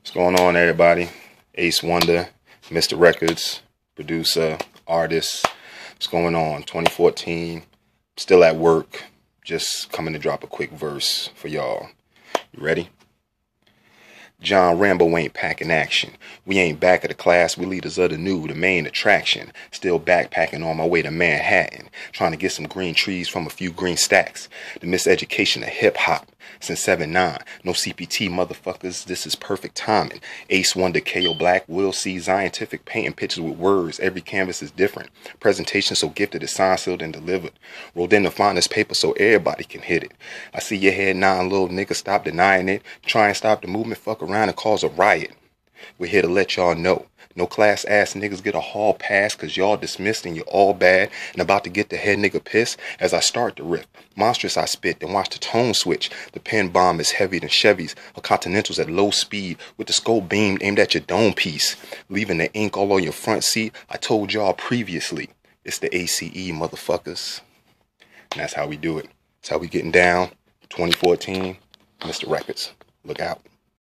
What's going on, everybody? Ace Wonder, Mr. Records, producer, artist. What's going on? 2014. Still at work. Just coming to drop a quick verse for y'all. You ready? John Rambo ain't packing action. We ain't back of the class, we leaders of the new, the main attraction. Still backpacking on my way to Manhattan, trying to get some green trees from a few green stacks. The miseducation of hip-hop since 7'9". No CPT, motherfuckers, this is perfect timing. Ace Wonder, KO Black, Will C, scientific, painting pictures with words. Every canvas is different. Presentation so gifted, it's signed, sealed, and delivered. Rolled in the finest paper so everybody can hit it. I see your head nodding, little nigga, stop denying it. Try and stop the movement, fuck around and cause a riot. We're here to let y'all know. No class ass niggas get a hall pass cause y'all dismissed and you're all bad and about to get the head nigga pissed as I start to rip. Monstrous I spit, then watch the tone switch. The pen bomb is heavier than Chevys or Continentals at low speed with the scope beam aimed at your dome piece. Leaving the ink all on your front seat. I told y'all previously, it's the ACE motherfuckers. And that's how we do it. That's how we getting down. 2014, Mr. Records. Look out.